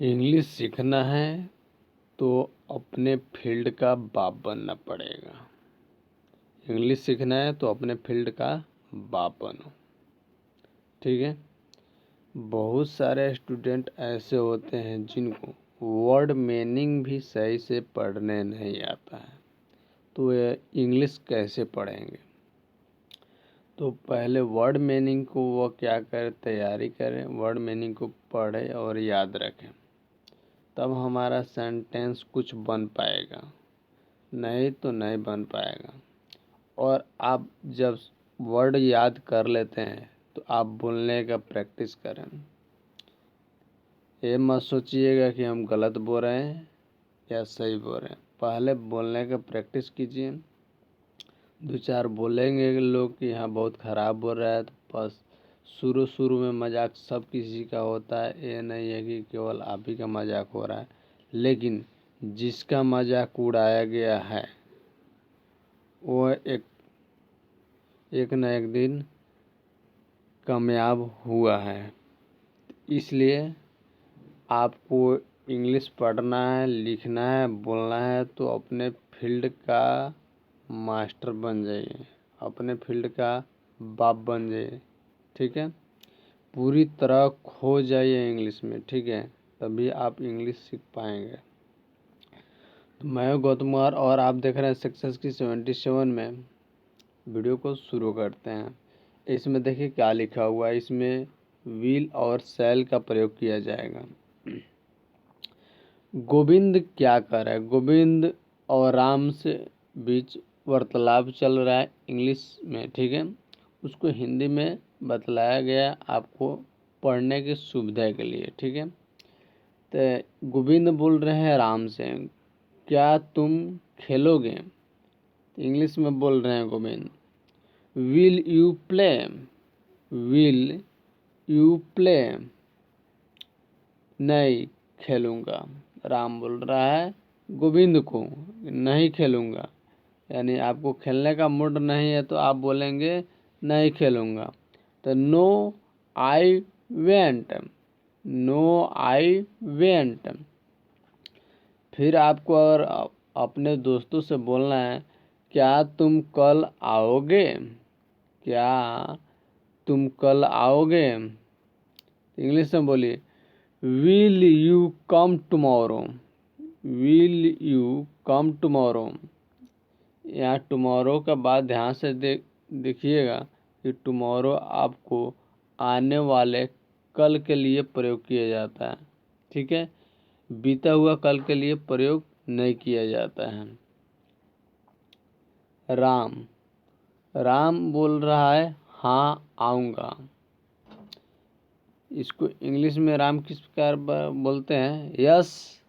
English सीखना है तो अपने फील्ड का बाप बनना पड़ेगा। इंग्लिश सीखना है तो अपने फील्ड का बाप बनो, ठीक है। बहुत सारे स्टूडेंट ऐसे होते हैं जिनको वर्ड मीनिंग भी सही से पढ़ने नहीं आता है, तो ये इंग्लिश कैसे पढ़ेंगे। तो पहले वर्ड मीनिंग को वो क्या करें, तैयारी करें, वर्ड मीनिंग को पढ़ें और याद रखें, तब हमारा सेंटेंस कुछ बन पाएगा, नहीं तो नहीं बन पाएगा। और आप जब वर्ड याद कर लेते हैं तो आप बोलने का प्रैक्टिस करें। ये मत सोचिएगा कि हम गलत बोल रहे हैं या सही बोल रहे हैं, पहले बोलने का प्रैक्टिस कीजिए। दो चार बोलेंगे लोग कि हाँ बहुत ख़राब बोल रहा है, तो बस शुरू शुरू में मजाक सब किसी का होता है, ये नहीं है कि केवल आप ही का मजाक हो रहा है। लेकिन जिसका मजाक उड़ाया गया है वो एक न एक दिन कामयाब हुआ है। इसलिए आपको इंग्लिश पढ़ना है, लिखना है, बोलना है तो अपने फील्ड का मास्टर बन जाइए, अपने फील्ड का बाप बन जाइए, ठीक है। पूरी तरह खो जाइए इंग्लिश में, ठीक है, तभी आप इंग्लिश सीख पाएंगे। तो मैं हूं गौतम कुमार और आप देख रहे हैं सक्सेस की 77 में। वीडियो को शुरू करते हैं। इसमें देखिए क्या लिखा हुआ है, इसमें विल और शैल का प्रयोग किया जाएगा। गोविंद क्या कर रहा है, गोविंद और राम से बीच वार्तालाप चल रहा है इंग्लिश में, ठीक है। उसको हिंदी में बतलाया गया आपको पढ़ने की सुविधा के लिए, ठीक है। तो गोविंद बोल रहे हैं राम से, क्या तुम खेलोगे। इंग्लिश में बोल रहे हैं Govind, will you play, will you play, नहीं खेलूँगा। राम बोल रहा है गोविंद को, नहीं खेलूँगा, यानी आपको खेलने का मूड नहीं है तो आप बोलेंगे नहीं खेलूँगा। तो no I went, no I went. फिर आपको अगर अपने दोस्तों से बोलना है, क्या तुम कल आओगे, क्या तुम कल आओगे। इंग्लिश में बोलिए, will you come tomorrow, will you come tomorrow. यहाँ टुमारो का बाद ध्यान से देखिएगा कि टुमारो आपको आने वाले कल के लिए प्रयोग किया जाता है, ठीक है। बीता हुआ कल के लिए प्रयोग नहीं किया जाता है। राम, राम बोल रहा है हाँ आऊँगा। इसको इंग्लिश में राम किस प्रकार बोलते हैं, yes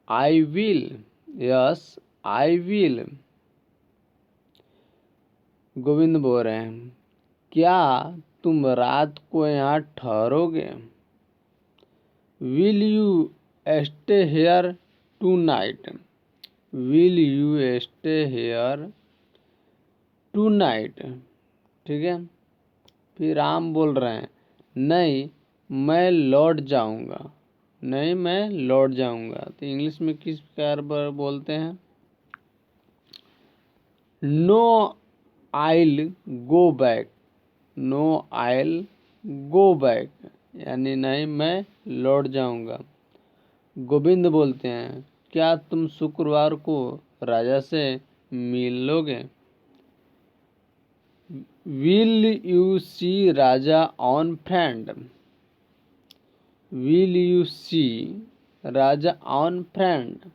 I will, yes I will. Govind बोल रहे हैं, क्या तुम रात को यहाँ ठहरोगे, will you stay here tonight, will you stay here tonight, ठीक है। फिर राम बोल रहे हैं, नहीं मैं लौट जाऊंगा, नहीं मैं लौट जाऊंगा। तो इंग्लिश में किस प्रकार बोलते हैं, नो आइल गो बैक, नो आइल गो बैक, यानी नहीं मैं लौट जाऊंगा। गोविंद बोलते हैं, क्या तुम शुक्रवार को राजा से मिलोगे, will you see Raja on friend, will you see Raja on friend.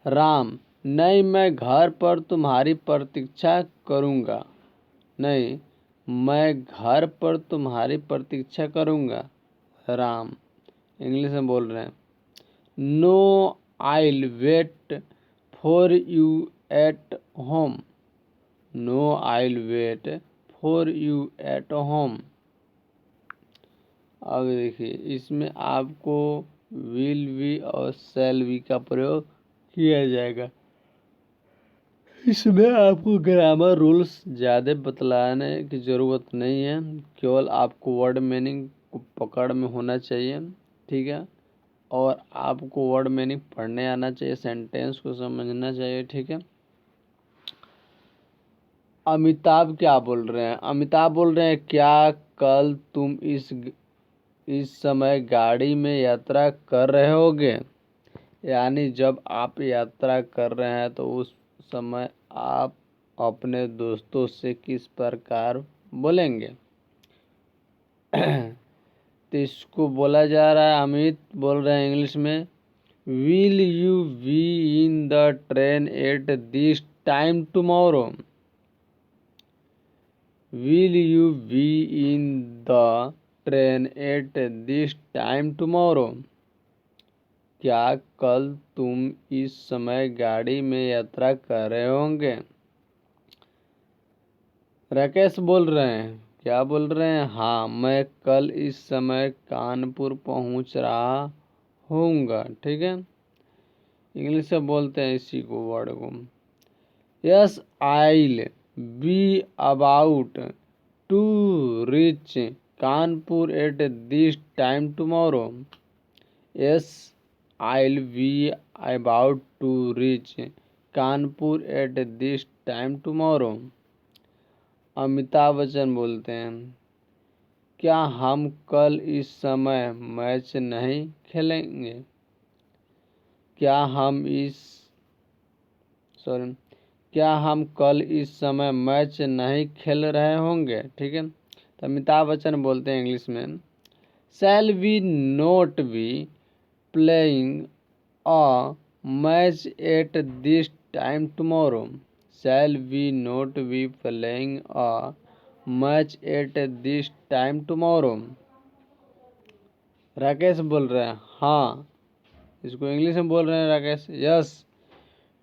Ram, नहीं मैं घर पर तुम्हारी प्रतीक्षा करूँगा, नहीं मैं घर पर तुम्हारी प्रतीक्षा करूँगा। राम इंग्लिश में बोल रहे हैं, no I'll wait for you at home, no I'll wait for you at home. अब देखिए इसमें आपको विल बी और शैल बी का प्रयोग किया जाएगा। इसमें आपको ग्रामर रूल्स ज़्यादा बतलाने की ज़रूरत नहीं है, केवल आपको वर्ड मीनिंग को पकड़ में होना चाहिए, ठीक है। और आपको वर्ड मीनिंग पढ़ने आना चाहिए, सेंटेंस को समझना चाहिए, ठीक है। अमिताभ क्या बोल रहे हैं? अमिताभ बोल रहे हैं, क्या कल तुम इस समय गाड़ी में यात्रा कर रहे होगे? यानी जब आप यात्रा कर रहे हैं तो उस समय आप अपने दोस्तों से किस प्रकार बोलेंगे? तो इसको बोला जा रहा है, अमित बोल रहे हैं इंग्लिश में, will you be in the train eight this time tomorrow? Will you be in the train eight this time tomorrow? क्या कल तुम इस समय गाड़ी में यात्रा कर रहे होंगे? राकेश बोल रहे हैं, क्या बोल रहे हैं? हाँ, मैं कल इस समय कानपुर पहुंच रहा होऊंगा, ठीक है। इंग्लिश से बोलते हैं इसी को, वर्ड को। Yes I'll be about to reach Kanpur at this time tomorrow. Yes I'll be about to reach Kanpur at this time tomorrow. Amitabh Bachchan बोलते हैं, क्या हम कल इस समय मैच नहीं खेलेंगे? क्या हम कल इस समय मैच नहीं खेल रहे होंगे, ठीक है। तो अमिताभ बच्चन बोलते हैं इंग्लिश में, shall we not be playing a match at this time tomorrow? Shall we not be playing a match at this time tomorrow? Rakesh बोल रहे हैं, हाँ। इसको इंग्लिश में बोल रहे हैं Rakesh, yes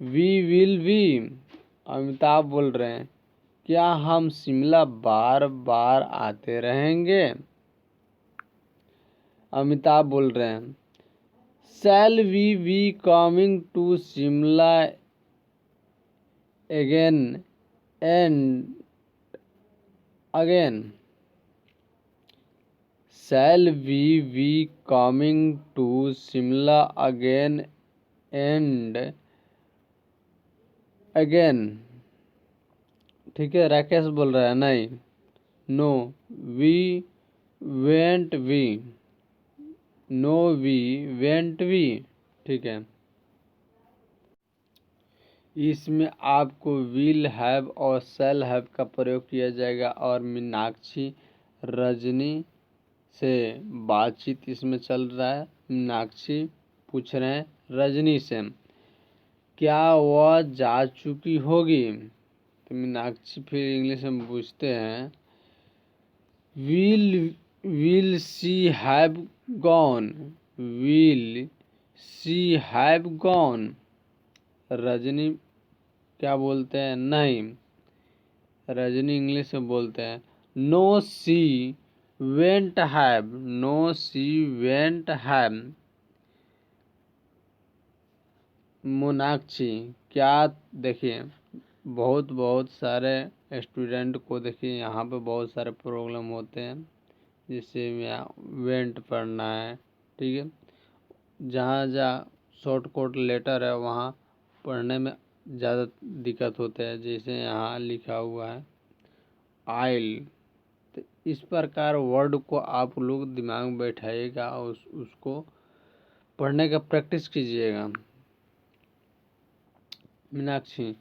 we will be. Amitabh बोल रहे हैं, क्या हम शिमला बार बार आते रहेंगे? अमिताभ बोल रहे हैं, shall we be coming to Shimla again and again? Shall we be coming to Shimla again and again? ठीक है। राकेश बोल रहा है, नहीं, no we went we, no we went we, ठीक है। इसमें आपको विल हैव और शैल हैव का प्रयोग किया जाएगा। और मीनाक्षी रजनी से बातचीत इसमें चल रहा है। मीनाक्षी पूछ रहे हैं रजनी से, क्या वह जा चुकी होगी? तो मीनाक्षी फिर इंग्लिश में पूछते हैं, will she have gone? Will she have gone? Rajni क्या बोलते हैं, नहीं। रजनी इंग्लिश में बोलते हैं, no she went have, no she went have. Monakshi क्या, देखिए बहुत सारे स्टूडेंट को देखिए यहाँ पे बहुत सारे प्रॉब्लम होते हैं, जिससे वेंट पढ़ना है, ठीक है। जहाँ जहाँ शॉर्ट कोट लेटर है वहाँ पढ़ने में ज़्यादा दिक्कत होते हैं। जैसे यहाँ लिखा हुआ है आइल, तो इस प्रकार वर्ड को आप लोग दिमाग में बैठाइएगा और उसको पढ़ने का प्रैक्टिस कीजिएगा। मीनाक्षी,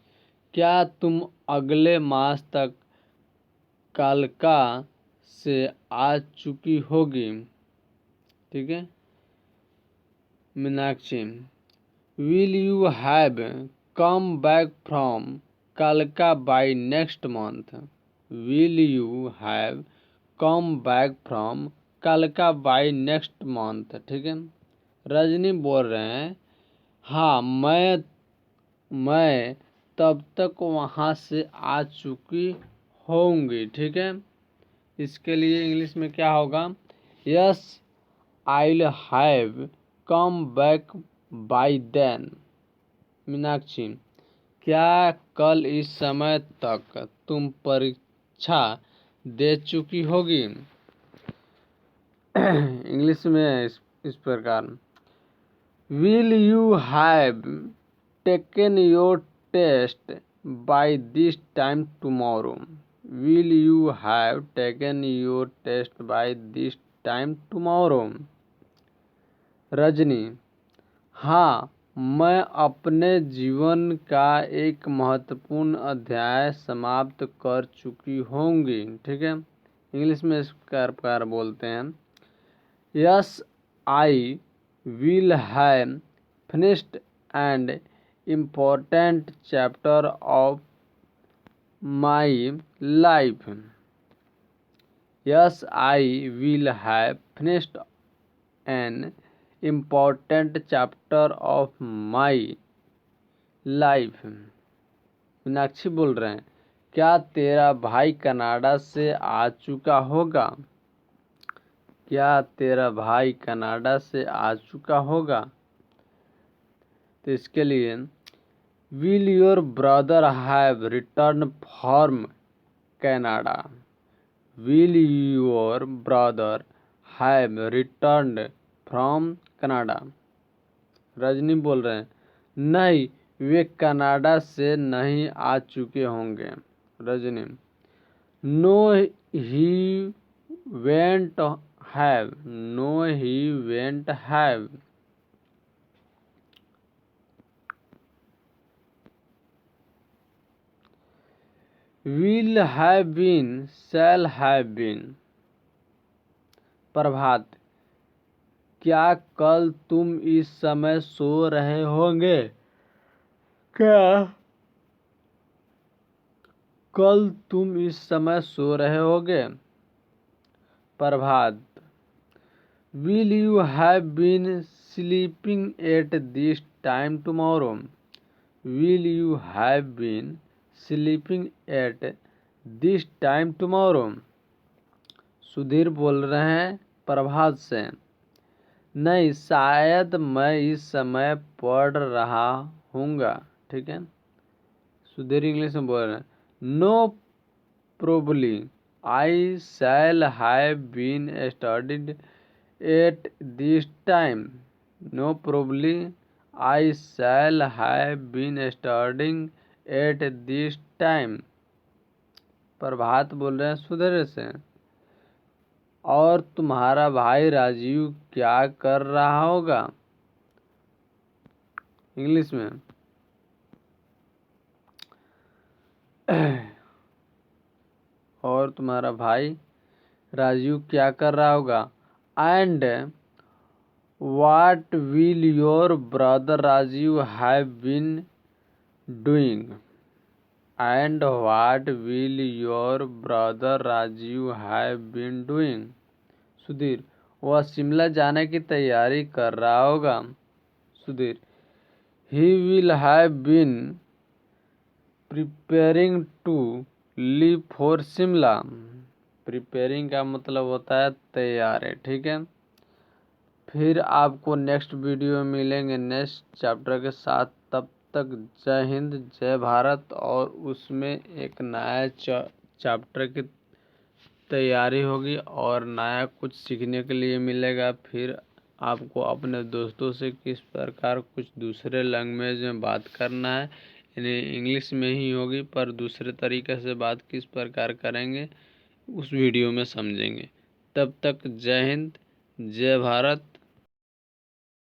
क्या तुम अगले मास तक कालका से आ चुकी होगी? ठीक है। Meenakshi, will you have come back from कालका by next month? Will you have come back from कालका बाय नेक्स्ट मंथ? ठीक है। रजनी बोल रहे हैं, हाँ मैं तब तक वहाँ से आ चुकी होंगी, ठीक है। इसके लिए इंग्लिश में क्या होगा, yes I'll have come back by then. Meenakshi, क्या कल इस समय तक तुम परीक्षा दे चुकी होगी? इंग्लिश में इस प्रकार, will you have taken your test by this time tomorrow. Will you have taken your test by this time tomorrow. Rajni, हाँ, मैं अपने जीवन का एक महत्वपूर्ण अध्याय समाप्त कर चुकी होंगी। ठीक है, इंग्लिश में इस प्रकार बोलते हैं, yes I will have finished and important chapter of my life. Yes I will have finished an important chapter of my life. Meenakshi बोल रहे हैं, क्या तेरा भाई कनाडा से आ चुका होगा? क्या तेरा भाई कनाडा से आ चुका होगा? तो इसके लिए, will your brother have return from Canada. Will your brother have return from Canada. Rajni बोल रहे हैं, नहीं, वे कनाडा से नहीं आ चुके होंगे। Rajni, no he went have. No he went have. Will have been, shall have been. Prabhat, क्या कल तुम इस समय सो रहे होंगे? क्या कल तुम इस समय सो रहे होगे? Prabhat, will you have been sleeping at this time tomorrow. Will you have been sleeping at this time tomorrow. Sudhir बोल रहे हैं प्रभात से, नहीं, शायद मैं इस समय पढ़ रहा हूँगा। ठीक है, सुधीर इंग्लिश में बोल रहे हैं, no probably I shall have been studied at this time. No probably I shall have been studying at this time. Prabhat बोल रहे हैं सुधीर से, और तुम्हारा भाई राजीव क्या कर रहा होगा? इंग्लिश में, और तुम्हारा भाई राजीव क्या कर रहा होगा? And what will your brother Rajiv have been doing? And what will your brother Rajiv have been doing? Sudhir, वह शिमला जाने की तैयारी कर रहा होगा। Sudhir, he will have been preparing to leave for Shimla. Preparing का मतलब होता है तैयार है। ठीक है, फिर आपको नेक्स्ट वीडियो में मिलेंगे नेक्स्ट चैप्टर के साथ। तब तक जय हिंद, जय भारत। और उसमें एक नया चैप्टर की तैयारी होगी और नया कुछ सीखने के लिए मिलेगा। फिर आपको अपने दोस्तों से किस प्रकार कुछ दूसरे लैंग्वेज में बात करना है, यानी इंग्लिश में ही होगी पर दूसरे तरीके से बात किस प्रकार करेंगे उस वीडियो में समझेंगे। तब तक जय हिंद, जय भारत।